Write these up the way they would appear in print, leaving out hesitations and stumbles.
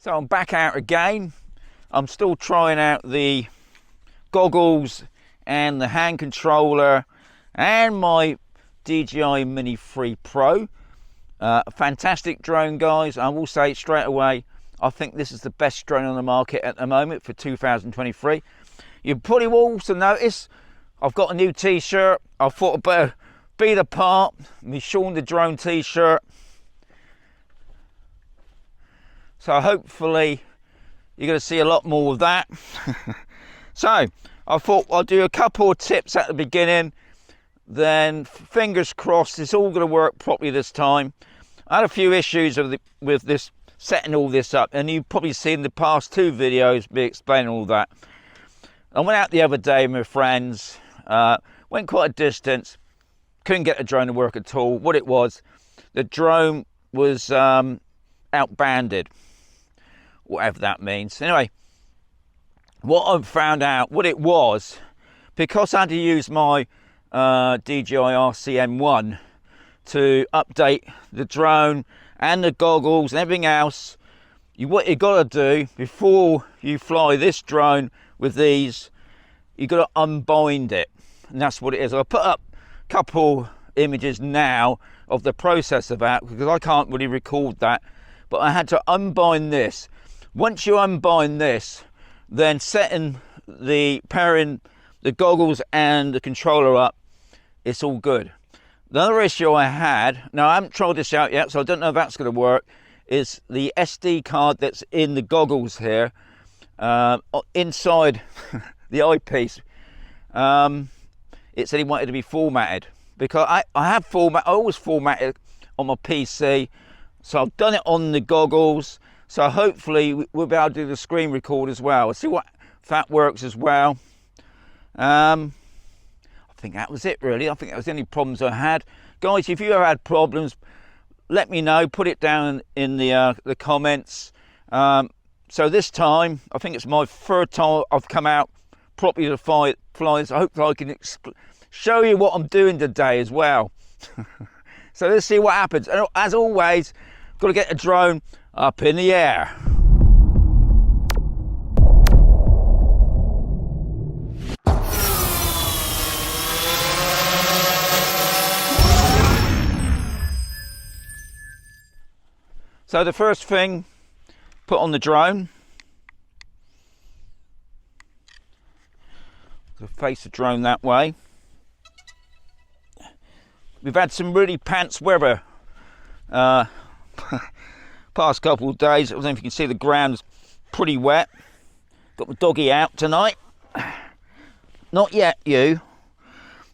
So I'm back out again. I'm still trying out the goggles and the hand controller and my DJI Mini 3 Pro. Fantastic drone, guys. I will say straight away, I think this is the best drone on the market at the moment for 2023. You probably will also notice I've got a new t-shirt. I thought I'd better be the part, my Sean the Drone t-shirt. So hopefully you're going to see a lot more of that. So I thought I'll do a couple of tips at the beginning, then fingers crossed it's all going to work properly this time. I had a few issues with this setting all this up, and you've probably seen the past two videos me explaining all that. I went out the other day with my friends, went quite a distance, couldn't get the drone to work at all. What it was, the drone was outbanded, whatever that means. Anyway, what I found out, what it was, because I had to use my DJI RCM1 to update the drone and the goggles and everything else, what you got to do before you fly this drone with these, you got to unbind it, and that's what it is. I'll put up a couple images now of the process of that, because I can't really record that, but I had to unbind this. Once you unbind this, then setting pairing the goggles and the controller up, it's all good. The other issue I had, now I haven't tried this out yet, so I don't know if that's going to work, is the SD card that's in the goggles here, inside the eyepiece. It said he wanted to be formatted, because I always format it on my PC, so I've done it on the goggles. So hopefully we'll be able to do the screen record as well. Let's see if that works as well. I think that was it really. I think that was the only problems I had. Guys, if you ever had problems, let me know. Put it down in the comments. So this time, I think it's my third time I've come out properly to fly. So hopefully I can show you what I'm doing today as well. So let's see what happens. And as always, got to get the drone up in the air. So the first thing, put on the drone. So face the drone that way. We've had some really pants weather past couple of days. I don't know if you can see the ground's pretty wet. Got the doggy out tonight. Not yet, you.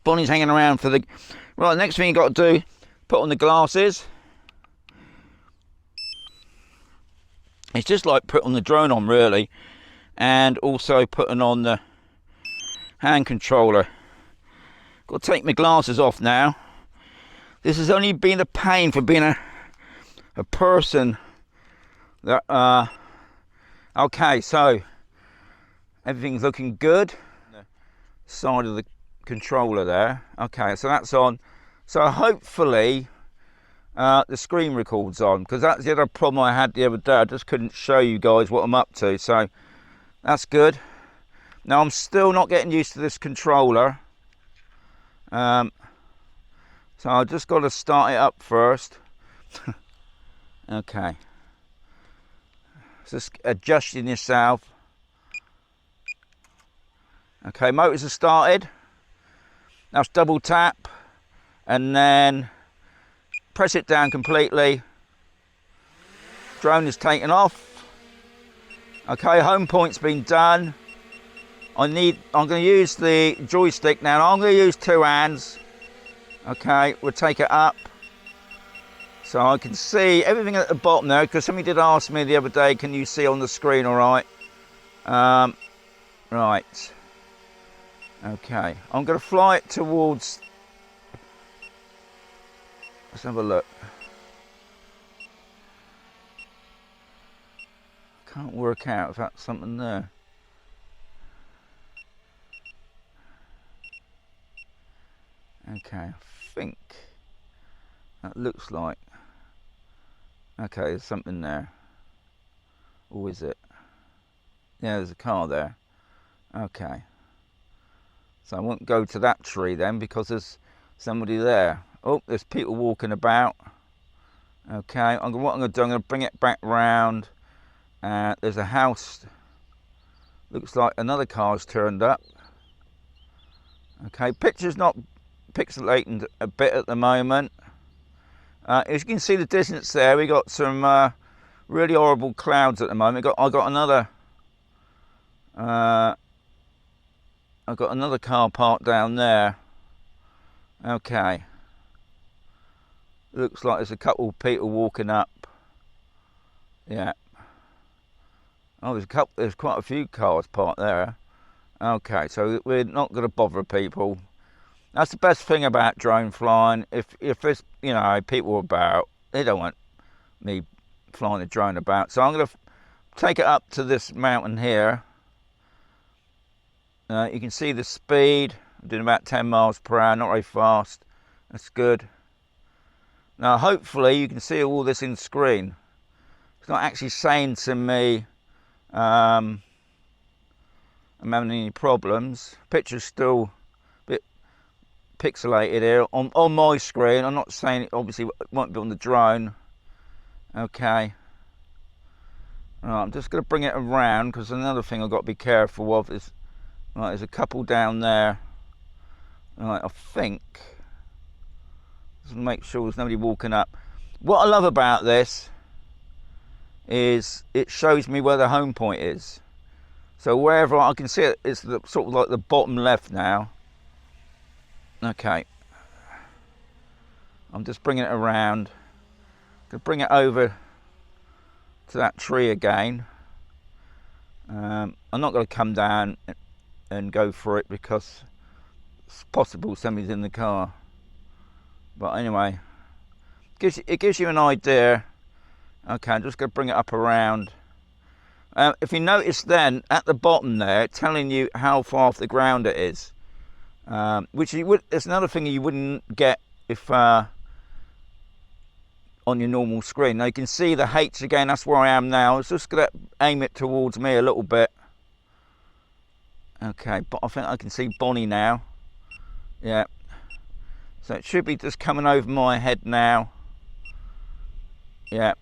Bonnie's hanging around for the... Right, the next thing you got to do, put on the glasses. It's just like putting the drone on, really. And also putting on the hand controller. Got to take my glasses off now. This has only been a pain for being a person that okay, so everything's looking good. Side of the controller there. Okay, so that's on. So hopefully the screen records on, because that's the other problem I had the other day. I just couldn't show you guys what I'm up to, so that's good. Now I'm still not getting used to this controller, so I just got to start it up first. Okay, just adjusting yourself. Okay, motors are started. Now it's double tap and then press it down completely. Drone is taken off. Okay, home point's been done. I'm going to use the joystick now. I'm going to use two hands. Okay, we'll take it up so I can see everything at the bottom there, because somebody did ask me the other day, can you see on the screen all right? Right. Okay, I'm going to fly it towards... Let's have a look. Can't work out if that's something there. Okay, I think that looks like... Okay, there's something there. Or is it? Yeah, there's a car there. Okay. So I won't go to that tree then because there's somebody there. Oh, there's people walking about. Okay, what I'm going to do, I'm going to bring it back round. There's a house. Looks like another car's turned up. Okay, picture's not pixelating a bit at the moment. As you can see the distance there, we got some really horrible clouds at the moment. I got another car parked down there. Okay. Looks like there's a couple of people walking up. Yeah. Oh, there's quite a few cars parked there. Okay, so we're not going to bother people. That's the best thing about drone flying. If there's, you know, people about, they don't want me flying a drone about. So I'm going to take it up to this mountain here. You can see the speed. I'm doing about 10 miles per hour, not very fast. That's good. Now, hopefully, you can see all this in screen. It's not actually saying to me I'm having any problems. Picture's still a bit pixelated here on my screen. I'm not saying it obviously won't be on the drone. Okay. Right, I'm just going to bring it around because another thing I've got to be careful of is, right, there's a couple down there. Right, I think. Just make sure there's nobody walking up. What I love about this is it shows me where the home point is. So wherever I can see it, it's sort of like the bottom left now. Okay. I'm just bringing it around. Gonna bring it over to that tree again. I'm not going to come down and go for it because it's possible somebody's in the car. But anyway, it gives you an idea. Okay, I'm just going to bring it up around. If you notice then, at the bottom there, it's telling you how far off the ground it is. Which it's another thing you wouldn't get if on your normal screen. Now you can see the H again, that's where I am now. I was just going to aim it towards me a little bit. Okay, but I think I can see Bonnie now. Yeah. So it should be just coming over my head now. Yeah.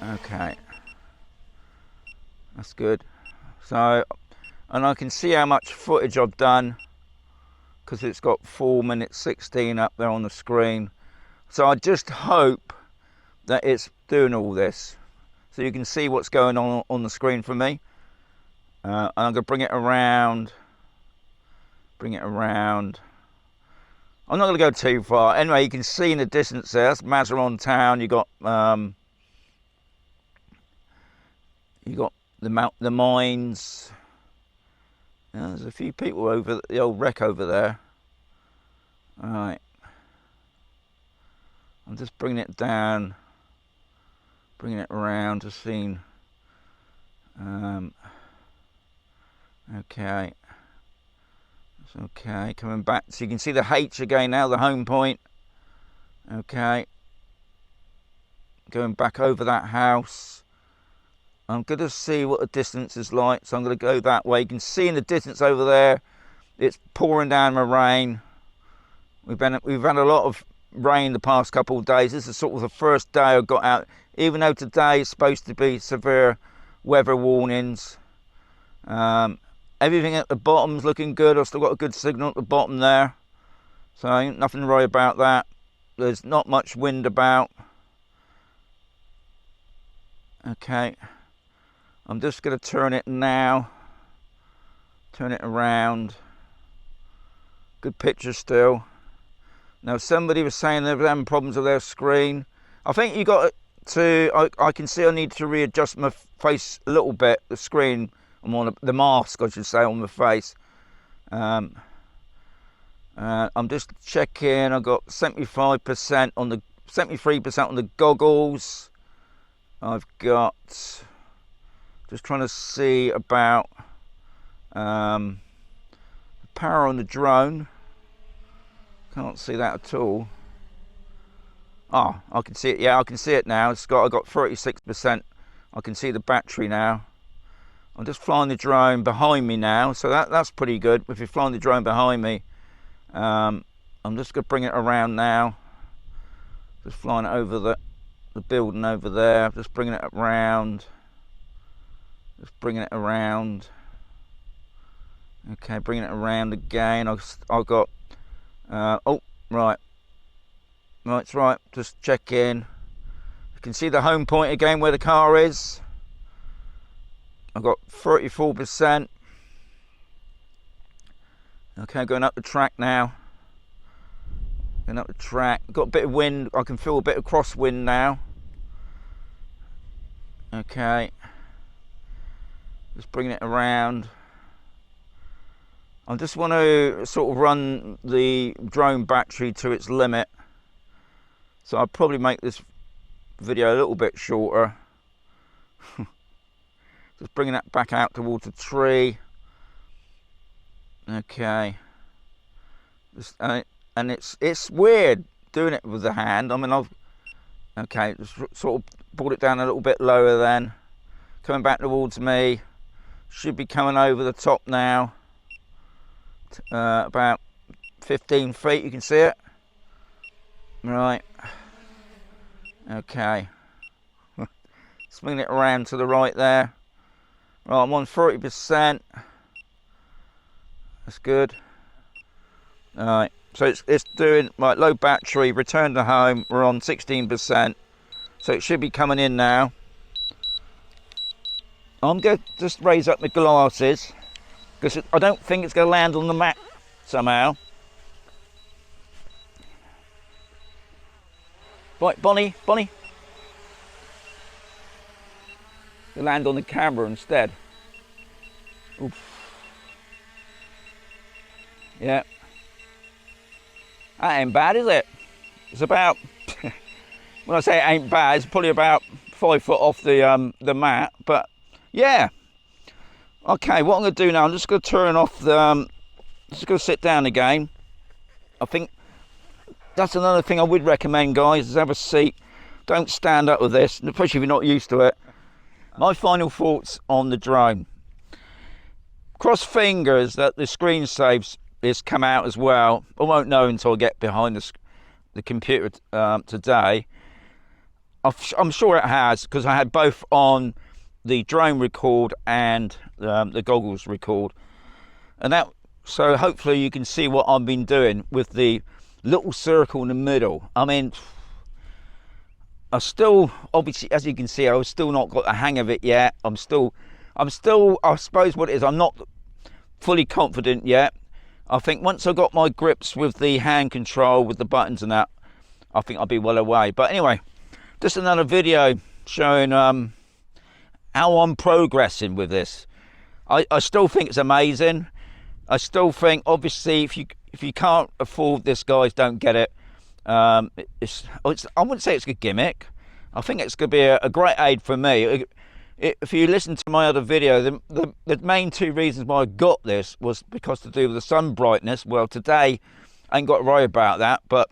Okay. That's good. So, and I can see how much footage I've done because it's got 4 minutes 16 up there on the screen. So I just hope that it's doing all this. So you can see what's going on the screen for me. And I'm going to bring it around. Bring it around. I'm not going to go too far. Anyway, you can see in the distance there, that's Mazaron town. You got the mines. There's a few people over the old wreck over there. All right. I'm just bringing it down, bringing it around to see. Okay. It's okay. Coming back, so you can see the H again now, the home point. Okay. Going back over that house. I'm going to see what the distance is like, so I'm going to go that way. You can see in the distance over there, it's pouring down the rain. We've had a lot of rain the past couple of days. This is sort of the first day I got out, even though today is supposed to be severe weather warnings. Everything at the bottom's looking good. I've still got a good signal at the bottom there, so nothing to worry about that. There's not much wind about. Okay, I'm just going to turn it now, turn it around. Good picture still. Now somebody was saying they were having problems with their screen. I think you got to, I can see I need to readjust my face a little bit, the screen. I'm on the mask, I should say, on the face. I'm just checking. I've got 75% on the 73% on the goggles. I've got just trying to see about the power on the drone. Can't see that at all. Oh, I can see it. Yeah, I can see it now. I got 36%. I can see the battery now. I'm just flying the drone behind me now, so that's pretty good. If you're flying the drone behind me, I'm just going to bring it around now. Just flying it over the building over there. Just bringing it around. Just bringing it around. Okay, bringing it around again. I've got. Oh, right. That's right. Just check in. You can see the home point again where the car is. I've got 34%. Okay, going up the track now. Going up the track. Got a bit of wind. I can feel a bit of crosswind now. Okay. Just bringing it around. I just want to sort of run the drone battery to its limit. So I'll probably make this video a little bit shorter. Just bringing that back out towards the tree. Okay. Just, and it's weird doing it with the hand. I mean, okay, just sort of brought it down a little bit lower then. Coming back towards me. Should be coming over the top now. About 15 feet, you can see it. Right. Okay. Swinging it around to the right there. Right, I'm on 30%. That's good. Alright, so it's doing right, low battery, return to home, we're on 16%. So it should be coming in now. I'm going to just raise up the glasses because I don't think it's going to land on the mat somehow. Right, Bonnie. You land on the camera instead. Oof. Yeah. That ain't bad, is it? It's about, when I say it ain't bad, it's probably about 5 foot off the mat, but yeah. Okay, what I'm going to do now, I'm just going to turn off the, just going to sit down again. I think that's another thing I would recommend, guys, is have a seat. Don't stand up with this, especially if you're not used to it. My final thoughts on the drone. Cross fingers that the screen saves is come out as well. I won't know until I get behind the computer today. I'm sure it has, because I had both on the drone record and the goggles record. And that, so hopefully you can see what I've been doing with the little circle in the middle. I mean, I still, obviously, as you can see, I've still not got the hang of it yet. I'm still, I suppose what it is, I'm not fully confident yet. I think once I got my grips with the hand control, with the buttons and that, I think I'll be well away. But anyway, just another video showing how I'm progressing with this. I still think it's amazing. I still think, obviously, if you can't afford this, guys, don't get it. I wouldn't say it's a gimmick. I think it's going to be a great aid for me. If you listen to my other video, the main two reasons why I got this was because to do with the sun brightness. Well, today I ain't got to worry about that, but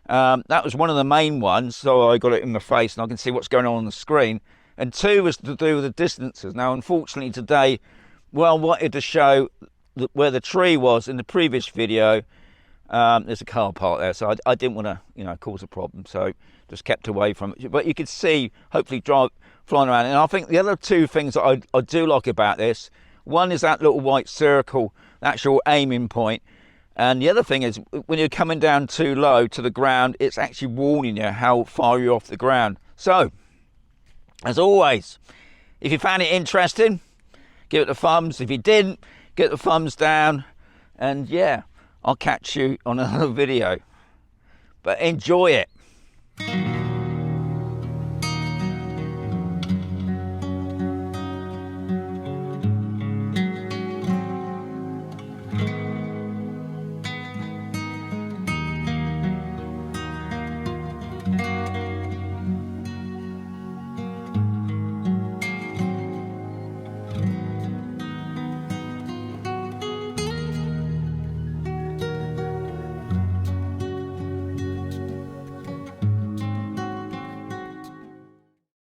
that was one of the main ones. So I got it in the face and I can see what's going on the screen. And two was to do with the distances. Now, unfortunately today, well, I wanted to show where the tree was in the previous video. There's a car park there, so I didn't want to, cause a problem, so just kept away from it. But you could see, hopefully, flying around. And I think the other two things that I do like about this, one is that little white circle, the actual aiming point, and the other thing is when you're coming down too low to the ground, it's actually warning you how far you're off the ground. So, as always, if you found it interesting, give it the thumbs. If you didn't, get the thumbs down, and yeah, I'll catch you on another video, but enjoy it.